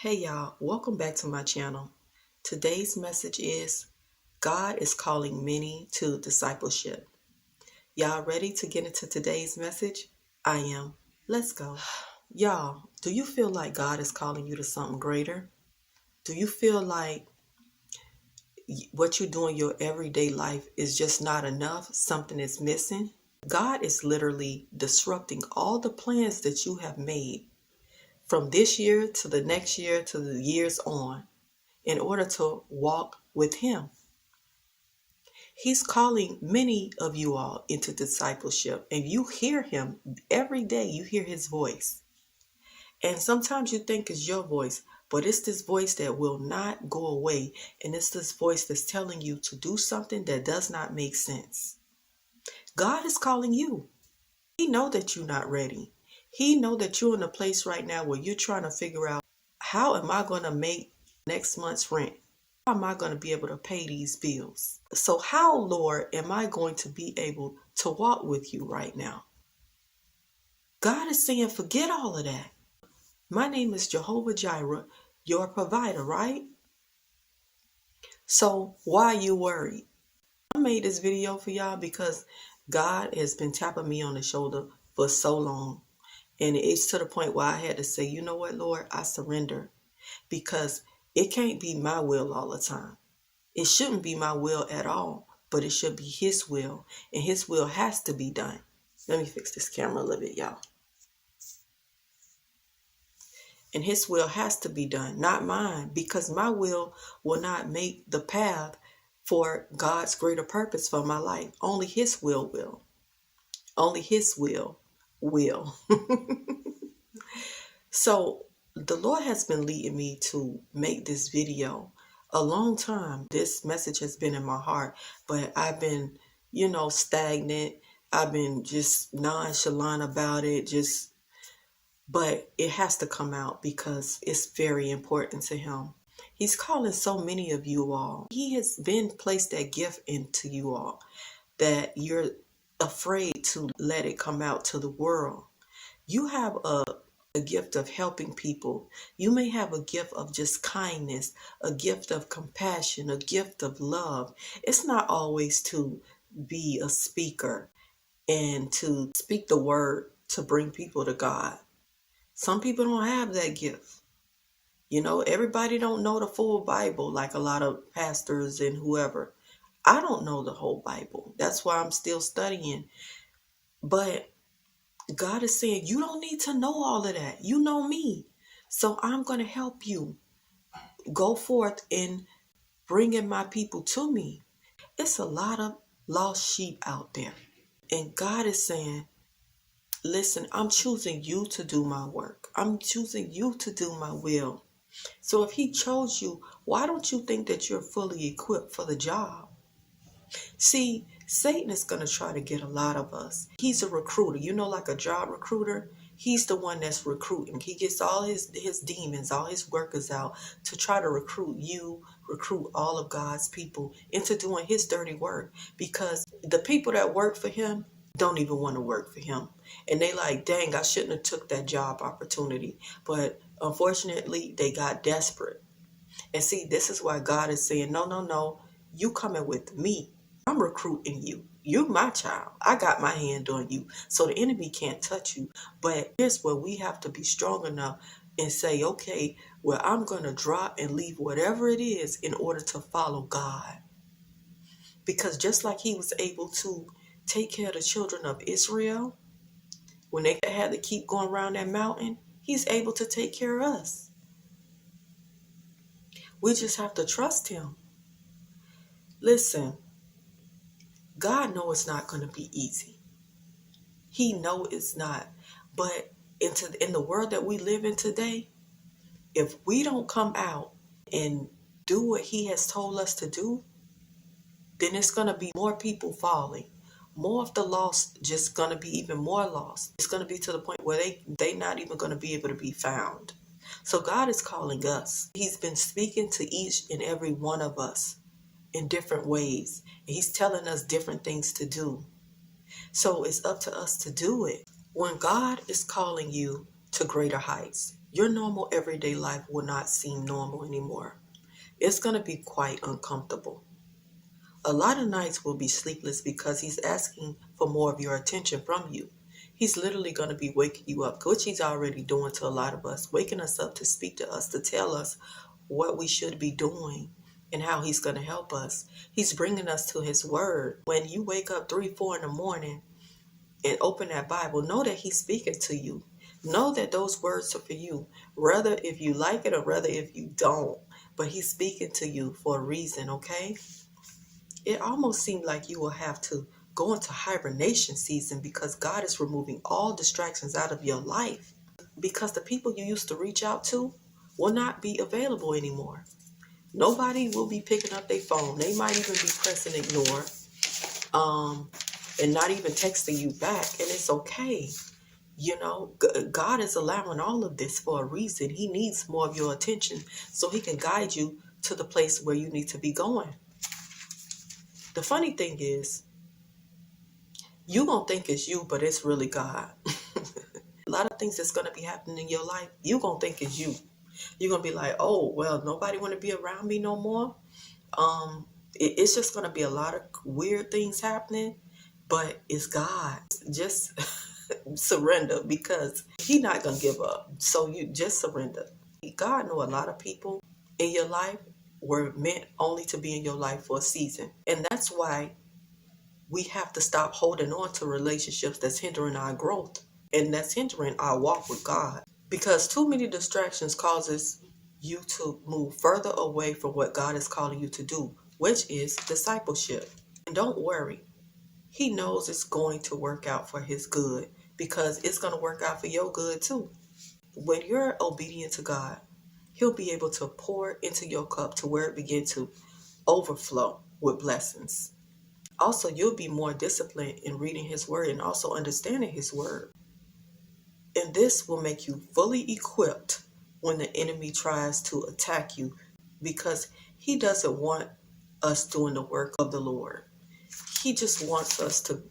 Hey y'all, welcome back to my channel. Today's message is God is calling many to discipleship. Y'all ready to get into today's message? I am. Let's go. Y'all, do you feel like God is calling you to something greater? Do you feel like what you do in your everyday life is just not enough? Something is missing? God is literally disrupting all the plans that you have made from this year to the next year to the years on, in order to walk with Him. He's calling many of you all into discipleship, and you hear Him every day. You hear His voice. And sometimes you think it's your voice, but it's this voice that will not go away. And it's this voice that's telling you to do something that does not make sense. God is calling you. He knows that you're not ready. He knows that you're in a place right now where you're trying to figure out, how am I going to make next month's rent? How am I going to be able to pay these bills? So how, Lord, am I going to be able to walk with you right now? God is saying, forget all of that. My name is Jehovah Jireh, your provider, right? So why are you worried? I made this video for y'all because God has been tapping me on the shoulder for so long. And it's to the point where I had to say, you know what, Lord, I surrender. Because it can't be my will all the time. It shouldn't be my will at all, but it should be His will. And His will has to be done. Let me fix this camera a little bit, y'all. And His will has to be done, not mine, because my will not make the path for God's greater purpose for my life. Only His will. Only His will. So the Lord has been leading me to make this video a long time. This message has been in my heart, but I've been, stagnant. I've been just nonchalant about it, but it has to come out because it's very important to Him. He's calling so many of you all. He has been placed that gift into you all that you're afraid to let it come out to the world. You have a gift of helping people. You may have a gift of just kindness, a gift of compassion, a gift of love. It's not always to be a speaker and to speak the word to bring people to God. Some people don't have that gift. Everybody don't know the full Bible like a lot of pastors and whoever. I don't know the whole Bible. That's why I'm still studying. But God is saying, you don't need to know all of that. You know me. So I'm going to help you go forth in bringing my people to me. It's a lot of lost sheep out there. And God is saying, listen, I'm choosing you to do my work. I'm choosing you to do my will. So if He chose you, why don't you think that you're fully equipped for the job? See, Satan is going to try to get a lot of us. He's a recruiter, like a job recruiter. He's the one that's recruiting. He gets all his demons, all his workers out to try to recruit you, recruit all of God's people into doing His dirty work. Because the people that work for Him don't even want to work for Him. And they like, dang, I shouldn't have took that job opportunity. But unfortunately, they got desperate. And see, this is why God is saying, no, you coming with me. I'm recruiting you. You're my child. I got my hand on you. So the enemy can't touch you. But here's where we have to be strong enough and say, okay, well, I'm going to drop and leave whatever it is in order to follow God. Because just like He was able to take care of the children of Israel when they had to keep going around that mountain, He's able to take care of us. We just have to trust Him. Listen, God knows it's not going to be easy. He knows it's not. But in the world that we live in today, if we don't come out and do what He has told us to do, then it's going to be more people falling. More of the lost just going to be even more lost. It's going to be to the point where they not even going to be able to be found. So God is calling us. He's been speaking to each and every one of us in different ways. He's telling us different things to do. So it's up to us to do it. When God is calling you to greater heights, your normal everyday life will not seem normal anymore. It's going to be quite uncomfortable. A lot of nights will be sleepless because he's asking for more of your attention from you. He's literally going to be waking you up, which he's already doing to a lot of us, waking us up to speak to us, to tell us what we should be doing and how he's going to help us. He's bringing us to his word. When you wake up 3, 4 in the morning and open that Bible, know that he's speaking to you. Know that those words are for you, whether if you like it or whether if you don't. But he's speaking to you for a reason, okay? It almost seemed like you will have to go into hibernation season because God is removing all distractions out of your life. Because the people you used to reach out to will not be available anymore. Nobody will be picking up their phone. They might even be pressing ignore, and not even texting you back. And it's okay. You know, God is allowing all of this for a reason. He needs more of your attention so he can guide you to the place where you need to be going. The funny thing is, you gonna think it's you, but it's really God. A lot of things that's gonna be happening in your life, you gonna think it's you. You're gonna be like, oh, well, nobody wanna be around me no more. It's just gonna be a lot of weird things happening, but it's God. Just surrender because he not gonna give up. So you just surrender. God know a lot of people in your life were meant only to be in your life for a season. And that's why we have to stop holding on to relationships that's hindering our growth and that's hindering our walk with God. Because too many distractions causes you to move further away from what God is calling you to do, which is discipleship. And don't worry. He knows it's going to work out for his good because it's going to work out for your good too. When you're obedient to God, he'll be able to pour into your cup to where it begins to overflow with blessings. Also, you'll be more disciplined in reading his word and also understanding his word. And this will make you fully equipped when the enemy tries to attack you because he doesn't want us doing the work of the Lord. He just wants us to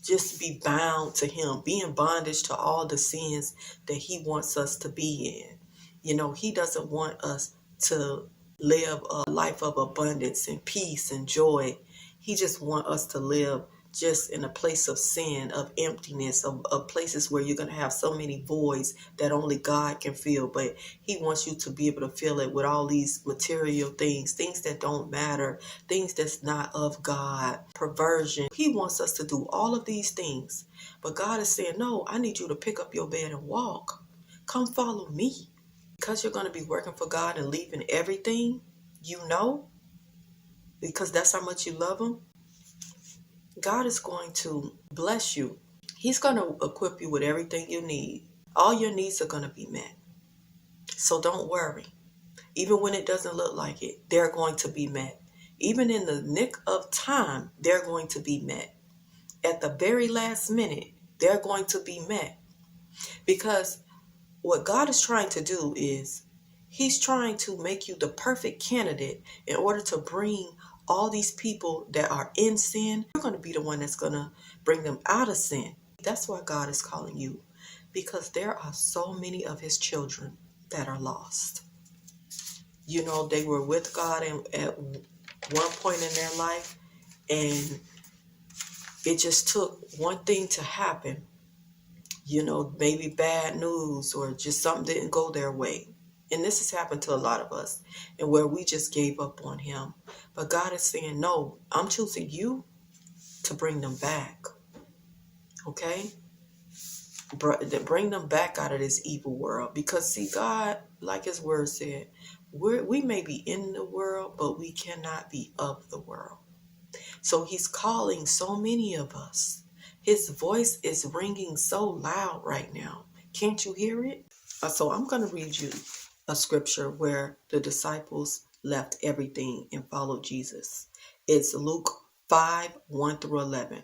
just be bound to him, be in bondage to all the sins that he wants us to be in. You know, he doesn't want us to live a life of abundance and peace and joy. He just wants us to live just in a place of sin, of emptiness, of places where you're going to have so many voids that only God can fill. But he wants you to be able to fill it with all these material things, things that don't matter, things that's not of God, perversion. He wants us to do all of these things. But God is saying, no, I need you to pick up your bed and walk. Come follow me. Because you're going to be working for God and leaving everything you know, because that's how much you love him. God is going to bless you. He's going to equip you with everything you need. All your needs are going to be met. So don't worry. Even when it doesn't look like it, they're going to be met. Even in the nick of time, they're going to be met. At the very last minute, they're going to be met. Because what God is trying to do is he's trying to make you the perfect candidate in order to bring all these people that are in sin. You're going to be the one that's going to bring them out of sin. That's why God is calling you, because there are so many of his children that are lost. You know, they were with God at one point in their life, and it just took one thing to happen. You know, maybe bad news or just something didn't go their way. And this has happened to a lot of us, and where we just gave up on him. But God is saying, no, I'm choosing you to bring them back. Okay? Bring them back out of this evil world. Because see, God, like his word said, we may be in the world, but we cannot be of the world. So he's calling so many of us. His voice is ringing so loud right now. Can't you hear it? So I'm going to read you a scripture where the disciples left everything and followed Jesus. It's Luke 5:1-11.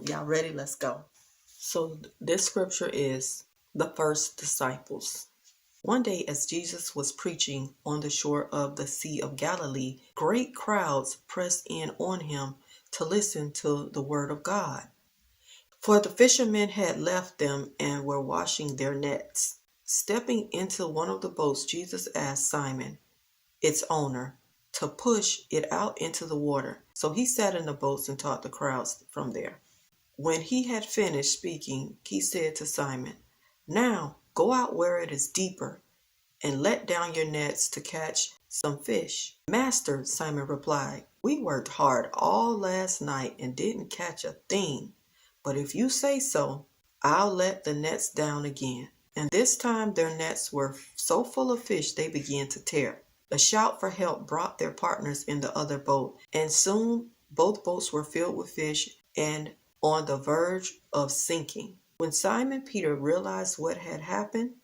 Y'all ready? Let's go. So this scripture is the first disciples. One day as Jesus was preaching on the shore of the Sea of Galilee, great crowds pressed in on him to listen to the word of God. For the fishermen had left them and were washing their nets. Stepping into one of the boats, Jesus asked Simon, its owner, to push it out into the water. So he sat in the boats and taught the crowds from there. When he had finished speaking, he said to Simon, "Now go out where it is deeper and let down your nets to catch some fish." "Master," Simon replied, "we worked hard all last night and didn't catch a thing. But if you say so, I'll let the nets down again." And this time their nets were so full of fish they began to tear. A shout for help brought their partners in the other boat, and soon both boats were filled with fish and on the verge of sinking. When Simon Peter realized what had happened,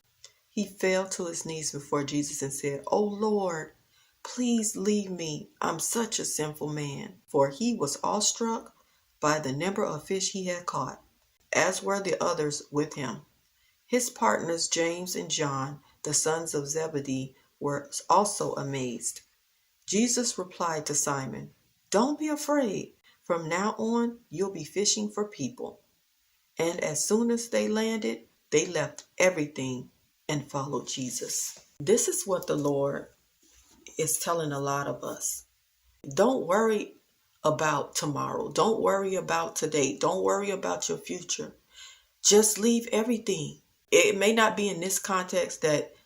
he fell to his knees before Jesus and said, "Oh Lord, please leave me. I'm such a sinful man." For he was awestruck by the number of fish he had caught, as were the others with him. His partners James and John, the sons of Zebedee, were also amazed. Jesus replied to Simon, "Don't be afraid. From now on, you'll be fishing for people." And as soon as they landed, they left everything and followed Jesus. This is what the Lord is telling a lot of us. Don't worry about tomorrow. Don't worry about today. Don't worry about your future. Just leave everything. It may not be in this context that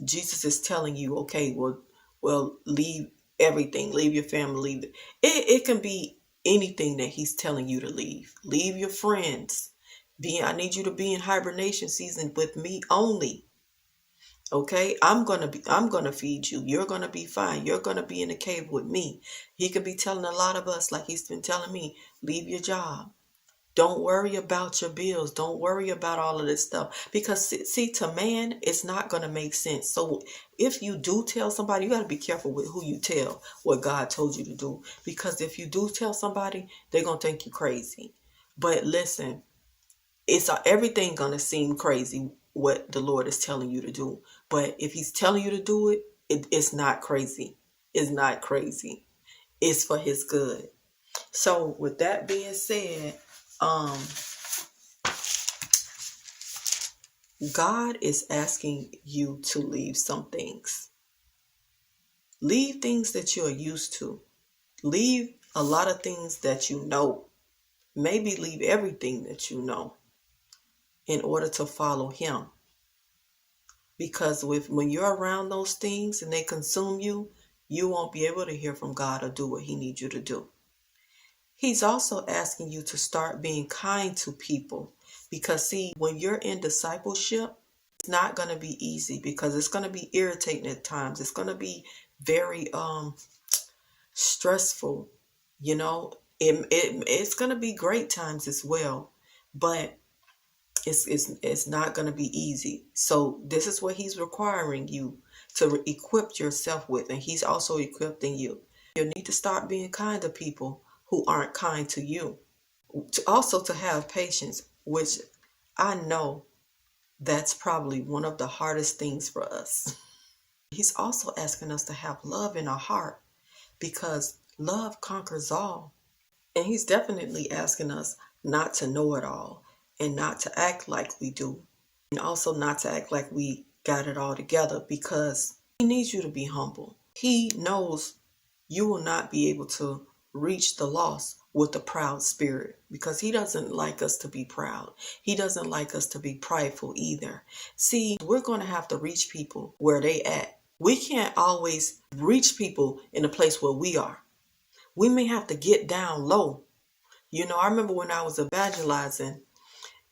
Jesus is telling you, okay, well, leave everything, leave your family, leave it. It can be anything that he's telling you to leave. Leave your friends. I need you to be in hibernation season with me only. Okay, I'm gonna feed you. You're gonna be fine. You're gonna be in the cave with me. He could be telling a lot of us, like he's been telling me, leave your job. Don't worry about your bills. Don't worry about all of this stuff. Because see, to man, it's not going to make sense. So if you do tell somebody, you got to be careful with who you tell what God told you to do. Because if you do tell somebody, they're going to think you crazy. But listen, it's everything going to seem crazy what the Lord is telling you to do. But if he's telling you to do it, it's not crazy. It's not crazy. It's for his good. So with that being said, God is asking you to leave some things. Leave things that you're used to. Leave a lot of things that you know. Maybe leave everything that you know in order to follow him. Because when you're around those things and they consume you, you won't be able to hear from God or do what he needs you to do. He's also asking you to start being kind to people. Because see, when you're in discipleship, it's not going to be easy because it's going to be irritating at times. It's going to be very stressful. You know, it's going to be great times as well, but it's not going to be easy. So this is what he's requiring you to equip yourself with, and he's also equipping you. You need to start being kind to people who aren't kind to you. Also to have patience, which I know that's probably one of the hardest things for us. He's also asking us to have love in our heart because love conquers all. And he's definitely asking us not to know it all and not to act like we do. And also not to act like we got it all together because he needs you to be humble. He knows you will not be able to reach the lost with a proud spirit because he doesn't like us to be proud. He doesn't like us to be prideful either. See, we're going to have to reach people where they at. We can't always reach people in a place where we are. We may have to get down low. You know, I remember when I was evangelizing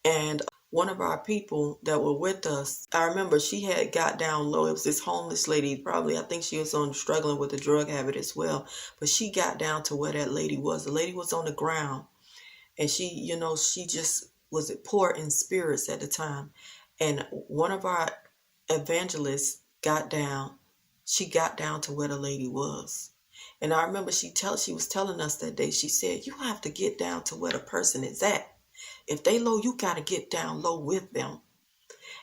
and one of our people that were with us, I remember she had got down low. It was this homeless lady, probably, I think she was struggling with a drug habit as well. But she got down to where that lady was. The lady was on the ground and she just was poor in spirits at the time. And one of our evangelists got down. She got down to where the lady was. And I remember she was telling us that day, she said, you have to get down to where the person is at. If they low, you got to get down low with them.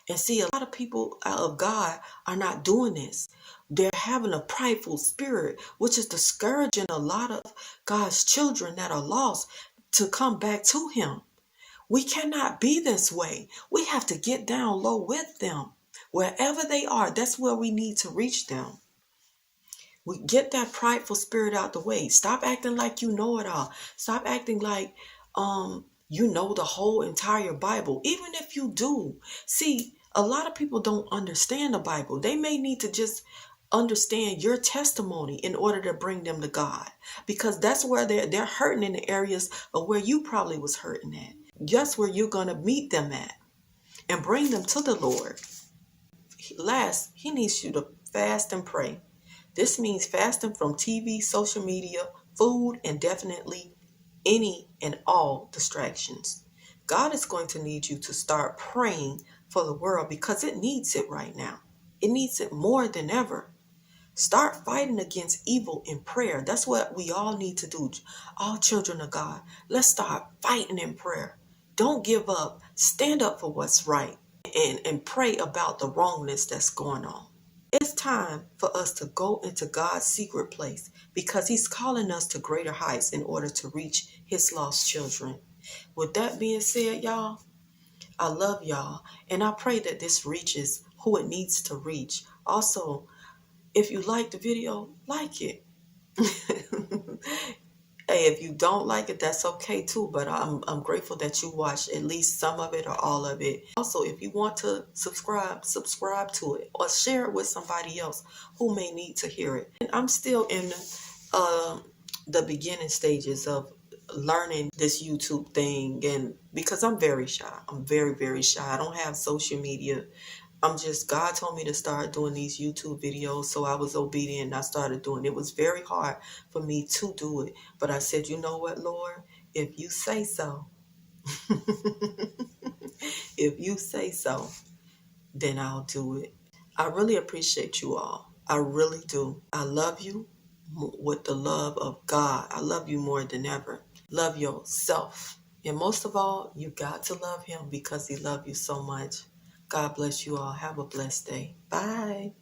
And see, a lot of people of God are not doing this. They're having a prideful spirit, which is discouraging a lot of God's children that are lost to come back to him. We cannot be this way. We have to get down low with them. Wherever they are, that's where we need to reach them. We get that prideful spirit out the way. Stop acting like you know it all. Stop acting like you know the whole entire Bible. Even if you do. See, a lot of people don't understand the Bible. They may need to just understand your testimony in order to bring them to God. Because that's where they're hurting, in the areas of where you probably was hurting at. That's where you're gonna meet them at and bring them to the Lord. Last, he needs you to fast and pray. This means fasting from TV, social media, food, and definitely any and all distractions. God is going to need you to start praying for the world because it needs it right now. It needs it more than ever. Start fighting against evil in prayer. That's what we all need to do. All children of God, let's start fighting in prayer. Don't give up. Stand up for what's right and pray about the wrongness that's going on. It's time for us to go into God's secret place because he's calling us to greater heights in order to reach his lost children. With that being said, y'all, I love y'all and I pray that this reaches who it needs to reach. Also, if you like the video, like it. Hey, if you don't like it, that's okay too. But I'm grateful that you watched at least some of it or all of it. Also, if you want to subscribe to it or share it with somebody else who may need to hear it. And I'm still in the beginning stages of learning this YouTube thing, and because I'm very shy, I'm very, very shy. I don't have social media. God told me to start doing these YouTube videos, so I was obedient and I started doing it. It was very hard for me to do it, but I said, you know what, Lord, if you say so, if you say so, then I'll do it. I really appreciate you all. I really do. I love you with the love of God. I love you more than ever. Love yourself. And most of all, you got to love him because he loved you so much. God bless you all. Have a blessed day. Bye.